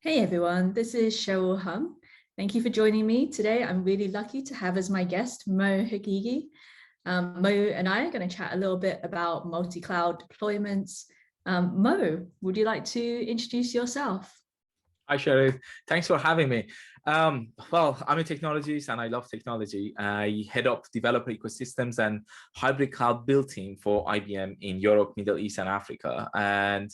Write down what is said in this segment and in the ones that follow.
Hey everyone, this is Cheryl Hung. Thank you for joining me today. I'm really lucky to have as my guest Mo Haghighi. Mo and I are going to chat a little bit about multi-cloud deployments. Mo, would you like to introduce yourself? Hi, Sheriff. Thanks for having me. Well, I'm a technologist and I love technology. I head up developer ecosystems and hybrid cloud build team for IBM in Europe, Middle East, and Africa. And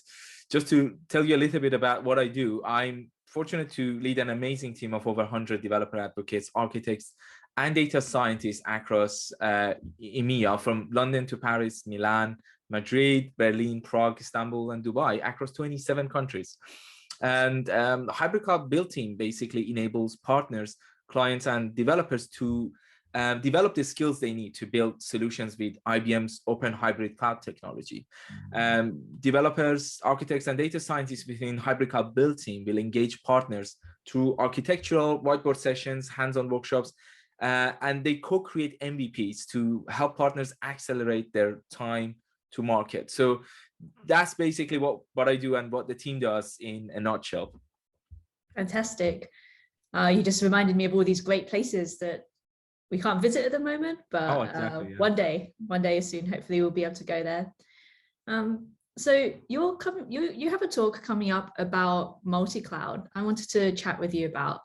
just to tell you a little bit about what I do, I'm fortunate to lead an amazing team of over 100 developer advocates, architects, and data scientists across EMEA, from London to Paris, Milan, Madrid, Berlin, Prague, Istanbul, and Dubai, across 27 countries. And hybrid cloud build team basically enables partners, clients, and developers to develop the skills they need to build solutions with IBM's open hybrid cloud technology. Developers, architects, and data scientists within hybrid cloud build team will engage partners through architectural whiteboard sessions, hands-on workshops, and they co-create MVPs to help partners accelerate their time to market. So that's basically what I do and what the team does in a nutshell. Fantastic. You just reminded me of all these great places that we can't visit at the moment, but Exactly, yeah. one day soon, hopefully we'll be able to go there. So you have a talk coming up about multi-cloud. I wanted to chat with you about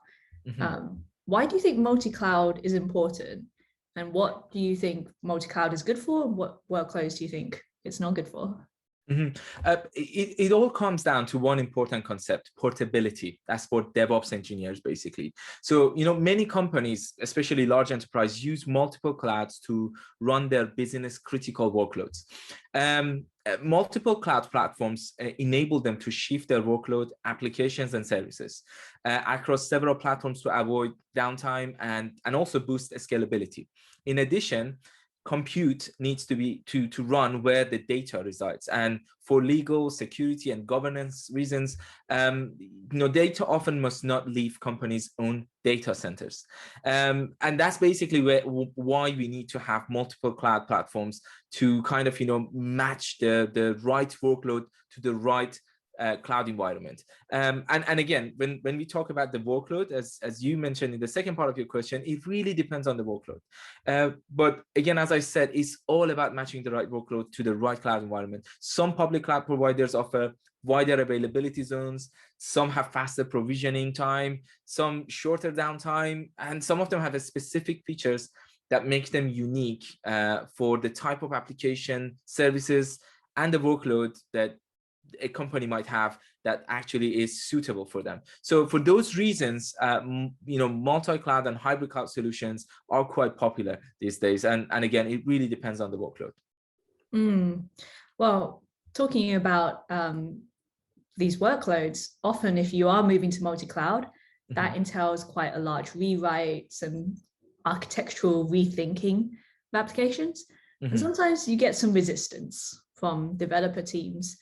why do you think multi-cloud is important, and what do you think multi-cloud is good for, and what workloads do you think it's not good for? It all comes down to one important concept: portability. That's for DevOps engineers, basically. So, many companies, especially large enterprise, use multiple clouds to run their business critical workloads. Multiple cloud platforms enable them to shift their workload, applications, and services across several platforms to avoid downtime and also boost scalability. In addition, compute needs to run where the data resides, and for legal, security, and governance reasons, data often must not leave companies' own data centers, and that's basically why we need to have multiple cloud platforms to kind of match the right workload to the right cloud environment. And again, when we talk about the workload, as you mentioned in the second part of your question, it really depends on the workload. But again, as I said, it's all about matching the right workload to the right cloud environment. Some public cloud providers offer wider availability zones, some have faster provisioning time, some shorter downtime, and some of them have specific features that make them unique for the type of application, services, and the workload that a company might have that actually is suitable for them. So for those reasons, multi-cloud and hybrid cloud solutions are quite popular these days. And again, it really depends on the workload. Well, talking about these workloads, often if you are moving to multi-cloud, that entails quite a large rewrites and architectural rethinking of applications. And sometimes you get some resistance from developer teams.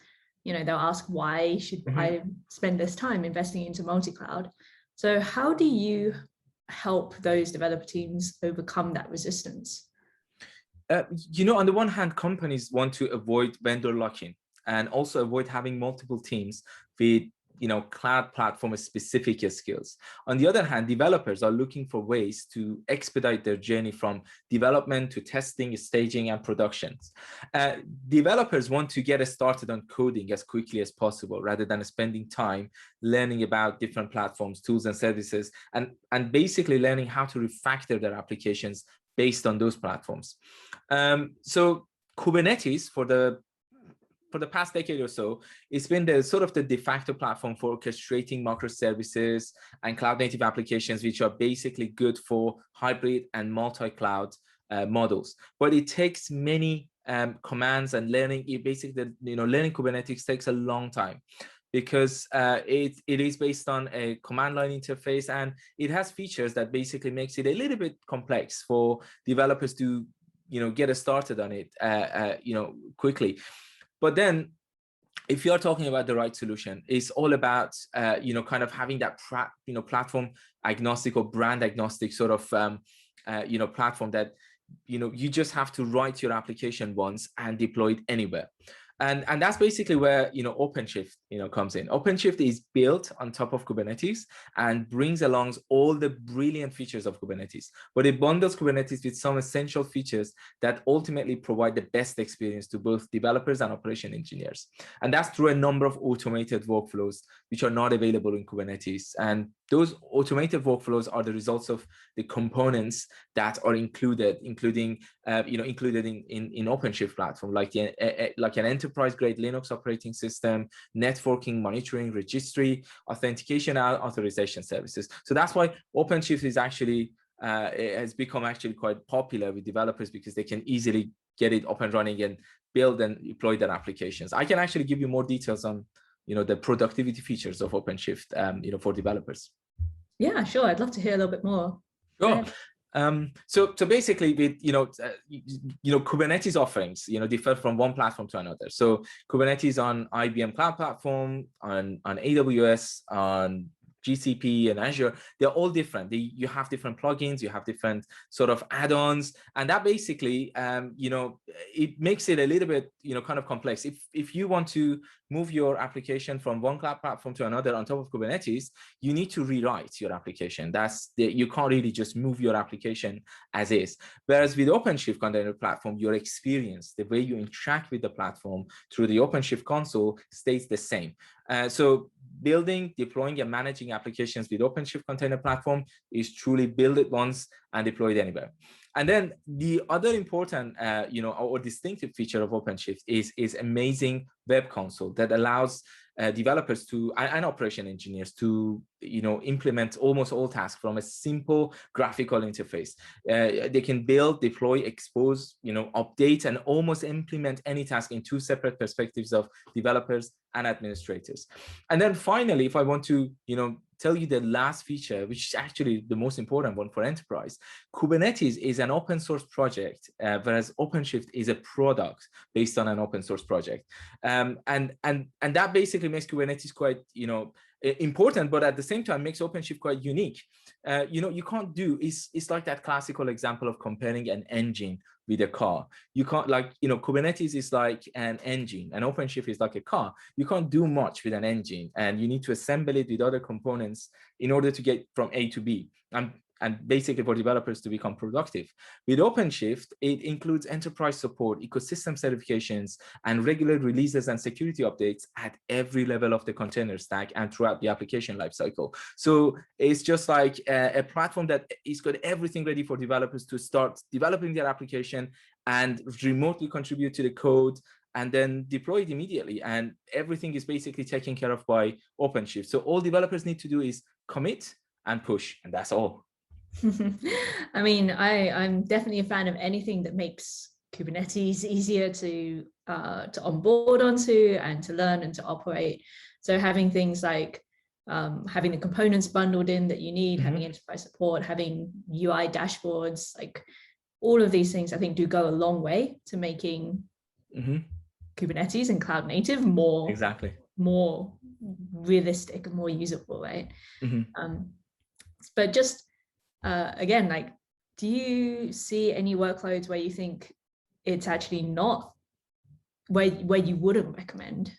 They'll ask, why should I spend this time investing into multi-cloud? So how do you help those developer teams overcome that resistance? On the one hand, companies want to avoid vendor lock-in and also avoid having multiple teams with cloud platform specific skills. On the other hand, developers are looking for ways to expedite their journey from development to testing, staging, and productions. Developers want to get started on coding as quickly as possible, rather than spending time learning about different platforms, tools, and services, and basically learning how to refactor their applications based on those platforms. So Kubernetes, for the past decade or so, it's been the sort of the de facto platform for orchestrating microservices and cloud native applications, which are basically good for hybrid and multi-cloud models. But it takes many commands and learning. Learning Kubernetes takes a long time, because it is based on a command line interface, and it has features that basically makes it a little bit complex for developers to get started on it quickly. But then, if you're talking about the right solution, it's all about kind of having that platform agnostic or brand agnostic sort of platform that you just have to write your application once and deploy it anywhere. And that's basically where, OpenShift, comes in. OpenShift is built on top of Kubernetes and brings along all the brilliant features of Kubernetes, but it bundles Kubernetes with some essential features that ultimately provide the best experience to both developers and operation engineers. And that's through a number of automated workflows, which are not available in Kubernetes. And those automated workflows are the results of the components that are included in OpenShift platform, like an enterprise-grade Linux operating system, networking, monitoring, registry, authentication, and authorization services. So that's why OpenShift is actually it has become actually quite popular with developers, because they can easily get it up and running and build and deploy their applications. I can actually give you more details on the productivity features of OpenShift, for developers. Yeah, sure. I'd love to hear a little bit more. Sure. So basically, with Kubernetes offerings, differ from one platform to another. So Kubernetes on IBM Cloud Platform, on AWS, on GCP and Azure, they're all different. You have different plugins, you have different sort of add-ons, and that basically, it makes it a little bit, kind of complex. If you want to move your application from one cloud platform to another on top of Kubernetes, you need to rewrite your application. You can't really just move your application as is. Whereas with OpenShift Container Platform, your experience, the way you interact with the platform through the OpenShift console stays the same. So building, deploying, and managing applications with OpenShift Container Platform is truly build it once and deploy it anywhere. And then the other important, or distinctive feature of OpenShift is amazing web console that allows developers and operation engineers to, implement almost all tasks from a simple graphical interface. They can build, deploy, expose, update, and almost implement any task in two separate perspectives of developers and administrators. And then finally, if I want to, tell you the last feature, which is actually the most important one for enterprise, Kubernetes is an open source project, whereas OpenShift is a product based on an open source project. And that basically makes Kubernetes quite, important, but at the same time makes OpenShift quite unique. You can't do, it's like that classical example of comparing an engine with a car. You can't, Kubernetes is like an engine and OpenShift is like a car. You can't do much with an engine, and you need to assemble it with other components in order to get from A to B. And basically for developers to become productive. With OpenShift, it includes enterprise support, ecosystem certifications, and regular releases and security updates at every level of the container stack and throughout the application lifecycle. So it's just like a platform that is got everything ready for developers to start developing their application and remotely contribute to the code and then deploy it immediately. And everything is basically taken care of by OpenShift. So all developers need to do is commit and push, and that's all. I mean, I'm definitely a fan of anything that makes Kubernetes easier to onboard onto and to learn and to operate. So having things like having the components bundled in that you need, having enterprise support, having UI dashboards, like all of these things, I think do go a long way to making Kubernetes and cloud native more realistic and more usable, right? But just again, like, do you see any workloads where you think it's actually not where you wouldn't recommend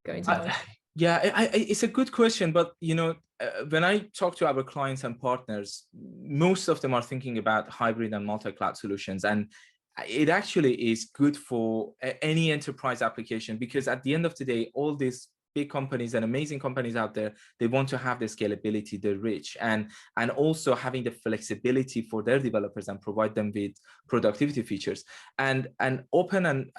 going to? It's a good question, but when I talk to our clients and partners, most of them are thinking about hybrid and multi-cloud solutions, and it actually is good for any enterprise application, because at the end of the day, all these big companies and amazing companies out there, they want to have the scalability, the reach, and also having the flexibility for their developers and provide them with productivity features. And open and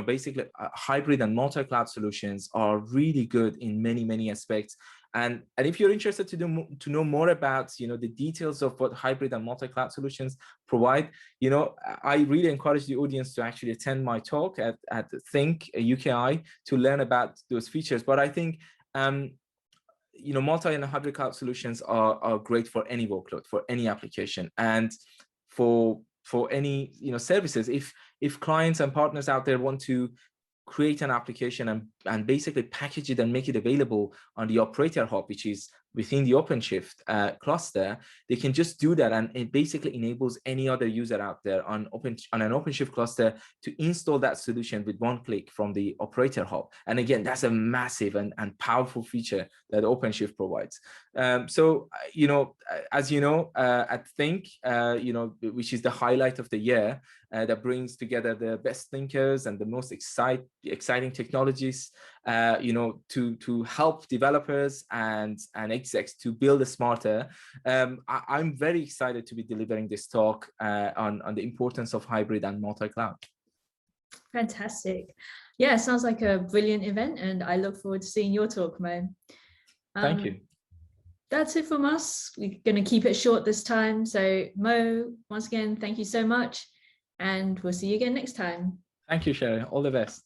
basically hybrid and multi-cloud solutions are really good in many aspects. And if you're interested to know more about the details of what hybrid and multi-cloud solutions provide, I really encourage the audience to actually attend my talk at Think UKI to learn about those features. But I think multi and hybrid cloud solutions are great for any workload, for any application, and for any services. If clients and partners out there want to create an application and basically package it and make it available on the operator hub, which is within the OpenShift cluster, they can just do that, and it basically enables any other user out there on an OpenShift cluster to install that solution with one click from the operator hub. And again, that's a massive and powerful feature that OpenShift provides. So, as you know, I think, which is the highlight of the year, that brings together the best thinkers and the most exciting technologies, to help developers and execs to build smarter. I'm very excited to be delivering this talk on the importance of hybrid and multi-cloud. Fantastic. Yeah, sounds like a brilliant event, and I look forward to seeing your talk, Mo. Thank you. That's it from us. We're going to keep it short this time. So Mo, once again, thank you so much, and we'll see you again next time. Thank you, Cheryl. All the best.